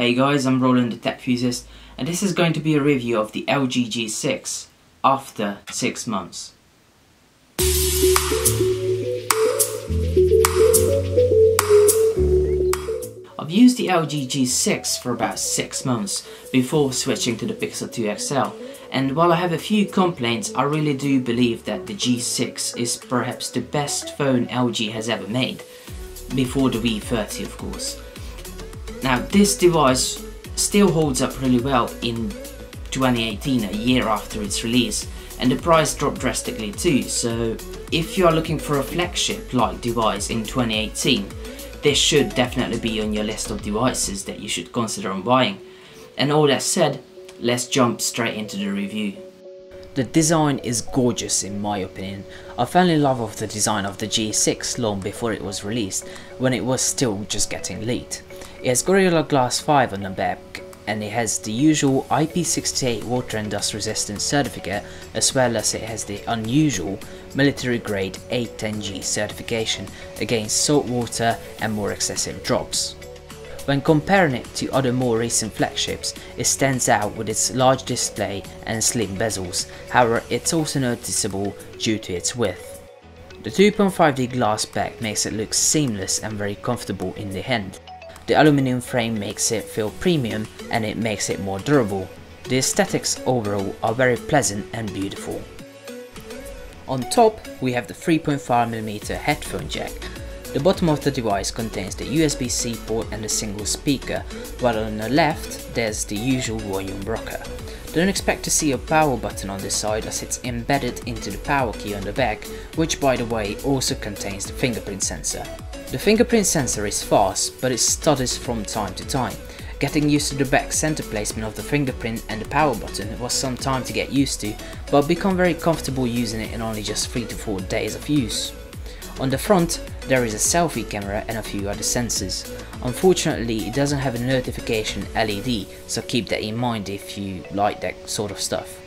Hey guys, I'm Roland the Techusiast, and this is going to be a review of the LG G6 after 6 months. I've used the LG G6 for about 6 months before switching to the Pixel 2 XL, and while I have a few complaints, I really do believe that the G6 is perhaps the best phone LG has ever made, before the V30 of course. Now this device still holds up really well in 2018, a year after its release, and the price dropped drastically too, so if you are looking for a flagship-like device in 2018, this should definitely be on your list of devices that you should consider on buying. And all that said, let's jump straight into the review. The design is gorgeous in my opinion. I fell in love with the design of the G6 long before it was released, when it was still just getting leaked. It has Gorilla Glass 5 on the back, and it has the usual IP68 water and dust resistant certificate, as well as it has the unusual military grade 810G certification against salt water and more excessive drops. When comparing it to other more recent flagships, it stands out with its large display and slim bezels, however it's also noticeable due to its width. The 2.5D glass back makes it look seamless and very comfortable in the hand. The aluminium frame makes it feel premium and it makes it more durable. The aesthetics overall are very pleasant and beautiful. On top we have the 3.5mm headphone jack. The bottom of the device contains the USB-C port and a single speaker, while on the left there's the usual volume rocker. Don't expect to see a power button on this side, as it's embedded into the power key on the back, which by the way also contains the fingerprint sensor. The fingerprint sensor is fast, but it stutters from time to time. Getting used to the back center placement of the fingerprint and the power button was some time to get used to, but I've become very comfortable using it in only just 3 to 4 days of use. On the front there is a selfie camera and a few other sensors. Unfortunately it doesn't have a notification LED, so keep that in mind if you like that sort of stuff.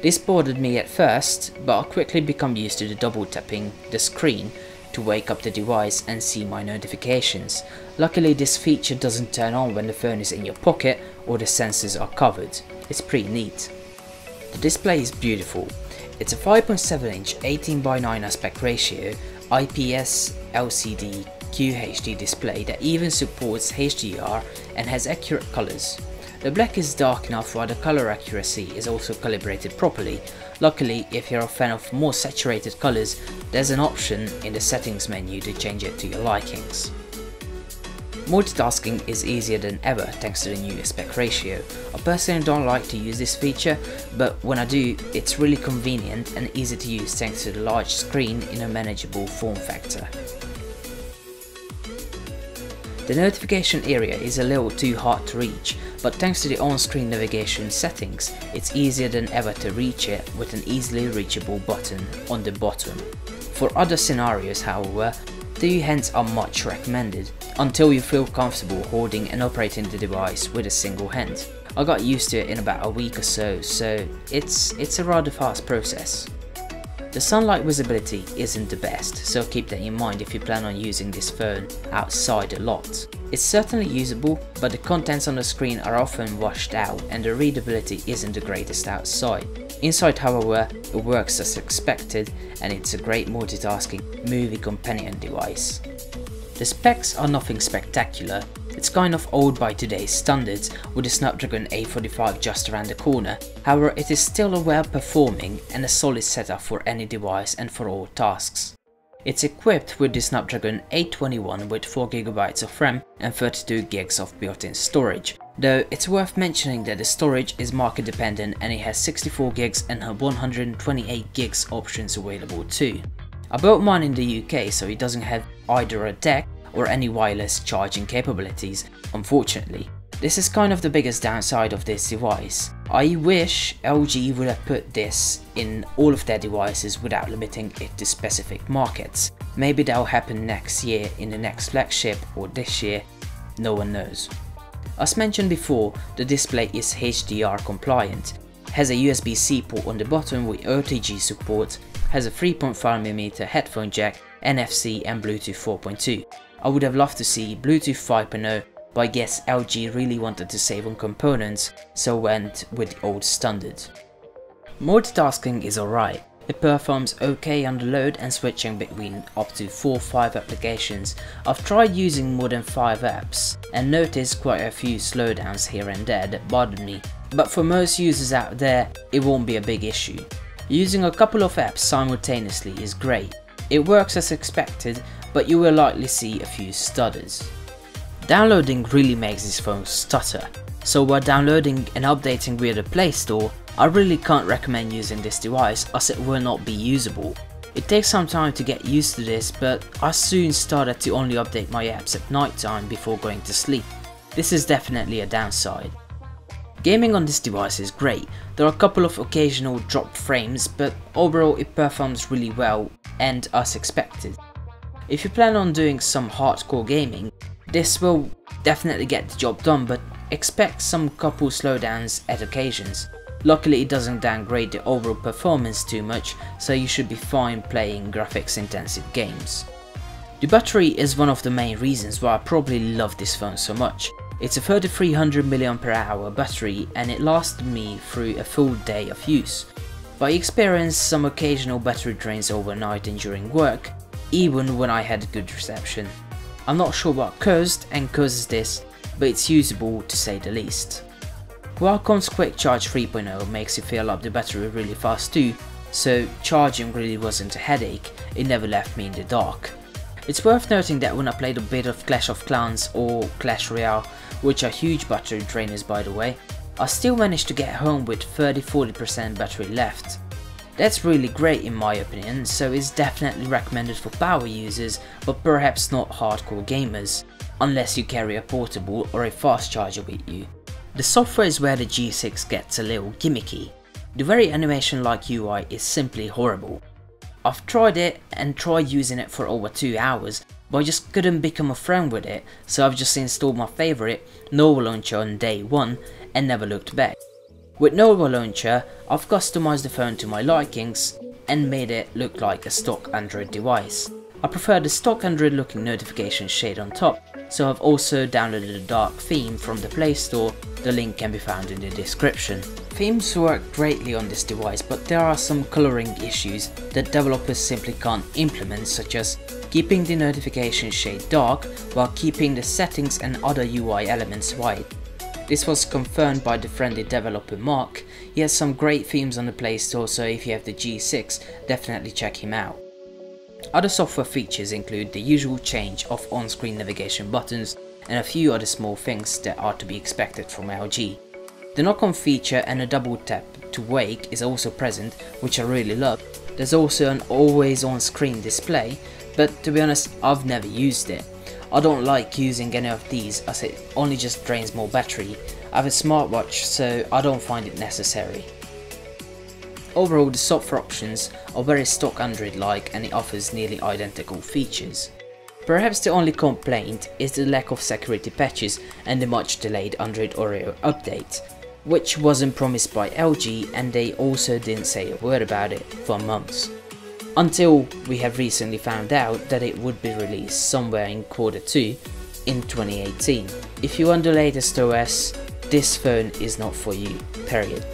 This bothered me at first, but I quickly become used to the double tapping the screen to wake up the device and see my notifications. Luckily this feature doesn't turn on when the phone is in your pocket or the sensors are covered. It's pretty neat. The display is beautiful. It's a 5.7-inch 18:9 aspect ratio IPS LCD QHD display that even supports HDR and has accurate colors. The black is dark enough while the color accuracy is also calibrated properly. Luckily, if you're a fan of more saturated colors, there's an option in the settings menu to change it to your likings. Multitasking is easier than ever thanks to the new aspect ratio. I personally don't like to use this feature, but when I do, it's really convenient and easy to use thanks to the large screen in a manageable form factor. The notification area is a little too hard to reach, but thanks to the on-screen navigation settings, it's easier than ever to reach it with an easily reachable button on the bottom. For other scenarios however, 2 hands are much recommended, until you feel comfortable holding and operating the device with a single hand. I got used to it in about a week or so it's a rather fast process. The sunlight visibility isn't the best, so keep that in mind if you plan on using this phone outside a lot. It's certainly usable, but the contents on the screen are often washed out and the readability isn't the greatest outside. Inside however, it works as expected and it's a great multitasking movie companion device. The specs are nothing spectacular. It's kind of old by today's standards, with the Snapdragon 845 just around the corner. However, it is still a well-performing and a solid setup for any device and for all tasks. It's equipped with the Snapdragon 821 with 4GB of RAM and 32GB of built-in storage, though it's worth mentioning that the storage is market dependent and it has 64GB and 128GB options available too. I bought mine in the UK, so it doesn't have either a DAC or any wireless charging capabilities, unfortunately. This is kind of the biggest downside of this device. I wish LG would have put this in all of their devices without limiting it to specific markets. Maybe that'll happen next year in the next flagship or this year, no one knows. As mentioned before, the display is HDR compliant, has a USB-C port on the bottom with OTG support, has a 3.5mm headphone jack, NFC and Bluetooth 4.2. I would have loved to see Bluetooth 5.0, but I guess LG really wanted to save on components, so went with the old standard. Multitasking is alright. It performs okay under load and switching between up to 4 or 5 applications. I've tried using more than 5 apps and noticed quite a few slowdowns here and there that bothered me, but for most users out there it won't be a big issue. Using a couple of apps simultaneously is great. It works as expected, but you will likely see a few stutters. Downloading really makes this phone stutter, so while downloading and updating via the Play Store, I really can't recommend using this device as it will not be usable. It takes some time to get used to this, but I soon started to only update my apps at night time before going to sleep. This is definitely a downside. Gaming on this device is great. There are a couple of occasional dropped frames, but overall it performs really well and as expected. If you plan on doing some hardcore gaming, this will definitely get the job done, but expect some couple slowdowns at occasions. Luckily it doesn't downgrade the overall performance too much, so you should be fine playing graphics intensive games. The battery is one of the main reasons why I probably love this phone so much. It's a 3300 mAh battery and it lasted me through a full day of use. But I experienced some occasional battery drains overnight and during work, even when I had good reception. I'm not sure what caused and causes this, but it's usable to say the least. Qualcomm's Quick Charge 3.0 makes you fill up the battery really fast too, so charging really wasn't a headache, it never left me in the dark. It's worth noting that when I played a bit of Clash of Clans or Clash Royale, which are huge battery drainers by the way, I still managed to get home with 30-40% battery left. That's really great in my opinion, so it's definitely recommended for power users, but perhaps not hardcore gamers, unless you carry a portable or a fast charger with you. The software is where the G6 gets a little gimmicky. The very animation-like UI is simply horrible. I've tried it and tried using it for over 2 hours, but I just couldn't become a friend with it, so I've just installed my favourite Nova Launcher on day 1 and never looked back. With Nova Launcher, I've customized the phone to my likings and made it look like a stock Android device. I prefer the stock Android looking notification shade on top, so I've also downloaded a dark theme from the Play Store. The link can be found in the description. Themes work greatly on this device, but there are some coloring issues that developers simply can't implement, such as keeping the notification shade dark while keeping the settings and other UI elements white. This was confirmed by the friendly developer Mark. He has some great themes on the Play Store, so if you have the G6, definitely check him out. Other software features include the usual change of on-screen navigation buttons and a few other small things that are to be expected from LG. The knock-on feature and a double tap to wake is also present, which I really love. There's also an always on screen display, but to be honest I've never used it. I don't like using any of these as it only just drains more battery. I have a smartwatch, so I don't find it necessary. Overall, the software options are very stock Android-like and it offers nearly identical features. Perhaps the only complaint is the lack of security patches and the much delayed Android Oreo update, which wasn't promised by LG and they also didn't say a word about it for months. Until we have recently found out that it would be released somewhere in Q2 in 2018. If you want the latest OS, this phone is not for you, period.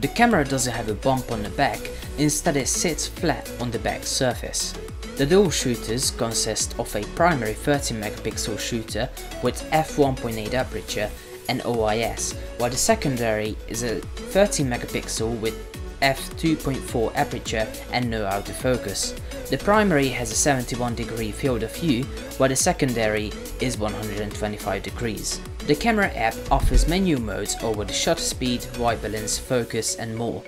The camera doesn't have a bump on the back, instead it sits flat on the back surface. The dual shooters consist of a primary 13MP shooter with f1.8 aperture and OIS, while the secondary is a 13MP with f2.4 aperture and no autofocus. The primary has a 71° field of view, while the secondary is 125 degrees. The camera app offers menu modes over the shutter speed, white balance, focus and more.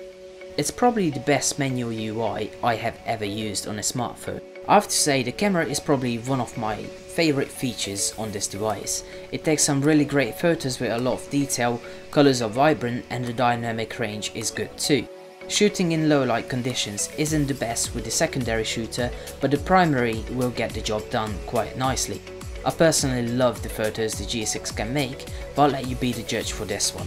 It's probably the best menu UI I have ever used on a smartphone. I have to say the camera is probably one of my favorite features on this device. It takes some really great photos with a lot of detail, colors are vibrant and the dynamic range is good too. Shooting in low light conditions isn't the best with the secondary shooter, but the primary will get the job done quite nicely. I personally love the photos the G6 can make, but I'll let you be the judge for this one.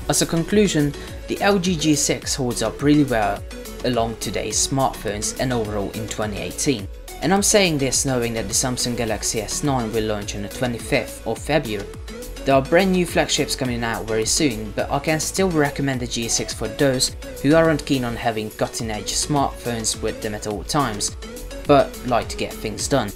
As a conclusion, the LG G6 holds up really well along today's smartphones and overall in 2018. And I'm saying this knowing that the Samsung Galaxy S9 will launch on the 25th of February. There are brand new flagships coming out very soon, but I can still recommend the G6 for those who aren't keen on having cutting edge smartphones with them at all times, but like to get things done.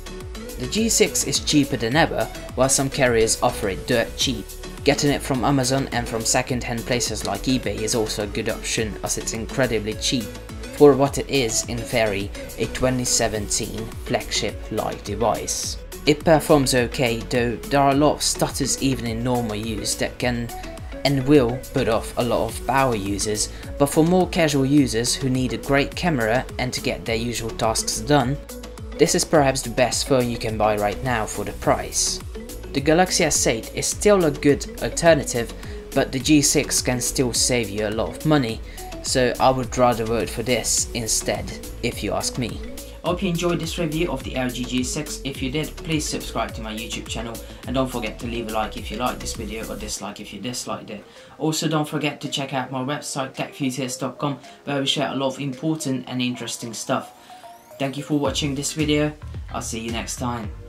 The G6 is cheaper than ever, while some carriers offer it dirt cheap. Getting it from Amazon and from second-hand places like eBay is also a good option, as it's incredibly cheap for what it is, in theory, a 2017 flagship-like device. It performs okay, though there are a lot of stutters even in normal use that can and will put off a lot of power users, but for more casual users who need a great camera and to get their usual tasks done, this is perhaps the best phone you can buy right now for the price. The Galaxy S8 is still a good alternative, but the G6 can still save you a lot of money, so I would rather vote for this instead, if you ask me. I hope you enjoyed this review of the LG G6. If you did, please subscribe to my YouTube channel and don't forget to leave a like if you liked this video or dislike if you disliked it. Also, don't forget to check out my website Techusiast.com, where we share a lot of important and interesting stuff. Thank you for watching this video. I'll see you next time.